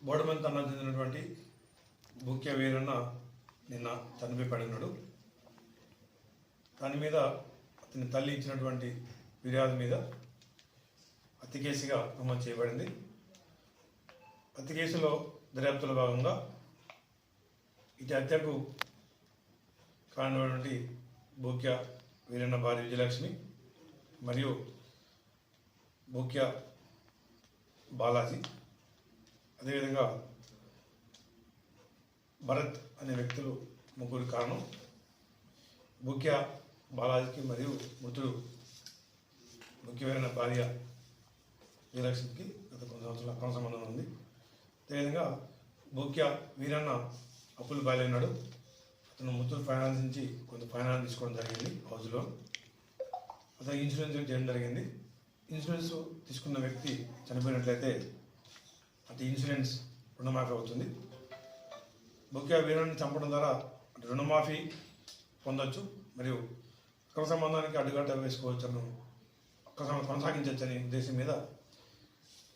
బోడమంత తండాకు చెందినటువంటి బుక్య వీరన్న నిన్న చనిపోయి దాని మీద అతని తల్లి ఇచ్చినటువంటి ఫిర్యాదు మీద హత్య కేసుగా నమోదు చేయబడింది. హత్య కేసులో దర్యాప్తులో భాగంగా ఇటు హత్యకు కారణమైనటువంటి బుక్య వీరన్న భార్య విజయలక్ష్మి మరియు బుక్య బాలాజీ, అదేవిధంగా భరత్ అనే వ్యక్తులు ముగ్గురు కారణం. బుక్య బాలాజీకి మరియు మృతుడు బుక్య వీరన్న భార్య విజయలక్ష్మికి గత కొన్ని సంవత్సరాల అక్రమ సంబంధం ఉంది. అదేవిధంగా బుక్య వీరన్న అప్పులు బాలైనాడు. అతను ముత్తూరు ఫైనాన్స్ నుంచి కొంత ఫైనాన్స్ తీసుకోవడం జరిగింది, హౌస్ లోన్. అతను ఇన్సూరెన్స్ చేయడం జరిగింది. ఇన్సూరెన్స్ తీసుకున్న వ్యక్తి చనిపోయినట్లయితే అటు ఇన్సూరెన్స్ రుణమాఫీ అవుతుంది. బుక్య వీరన్ని చంపడం ద్వారా రుణమాఫీ పొందవచ్చు మరియు అక్రమ సంబంధానికి అడ్డుగట్ట వేసుకోవచ్చను, కొనసాగించవచ్చని ఉద్దేశం మీద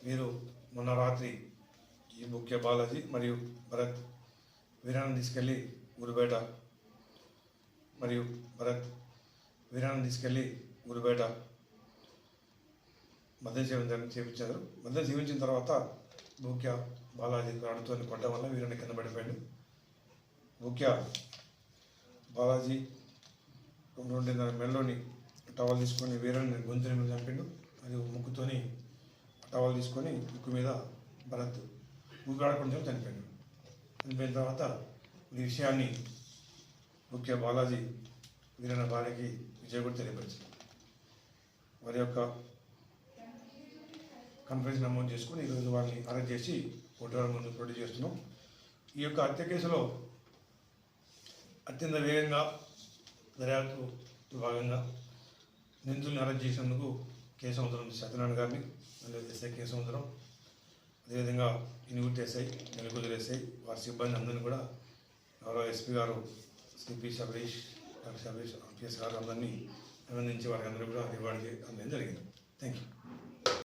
వీరు మొన్న రాత్రి ఈ బుక్య బాలాజీ మరియు భరత్ వీరాన్ని తీసుకెళ్ళి ఊరుబేట మద్యం సేవన చేయించారు. మద్యం సేవించిన తర్వాత బుక్య బాలాజీ రాడుతో కొట్టడం వల్ల వీరన్ని కింద పడిపోయాడు. బుక్య బాలాజీ 2.5 మెల్లోని టవల్ తీసుకొని వీరన్ని గొంతుని మీద చంపిండు. మరియు ముక్కుతోని టవల్ తీసుకొని ముక్కు మీద భరత్ ఊపిరాడకుండా చనిపోయాడు. చనిపోయిన తర్వాత ఈ విషయాన్ని బుక్య బాలాజీ వీరన్న భార్యకి విజయ్ కూడా తెలియపరిచింది. వారి యొక్క కన్ఫరెన్స్ నమోదు చేసుకుని ఈరోజు వారిని అరెస్ట్ చేసి కోర్టు ముందు ప్రొడ్యూస్ చేస్తున్నాం. ఈ యొక్క హత్య కేసులో అత్యంత వేగంగా దర్యాప్తు భాగంగా నిందితుల్ని అరెస్ట్ చేసినందుకు కేశవంతరం సత్యనారాయణ గారిని, ఎస్ఐ కేశవంతరం, అదేవిధంగా ఇనుగుట్టి ఎస్ఐ, నెలకొదురు ఎస్ఐ, వారి సిబ్బంది అందరినీ కూడా గౌరవ ఎస్పీ గారు CP Sabareesh, doctor Sabareesh, RPS గారు అందరినీ అభినందించి వారికి అందరూ కూడా రివార్డ్ చేయడం జరిగింది. Thank you.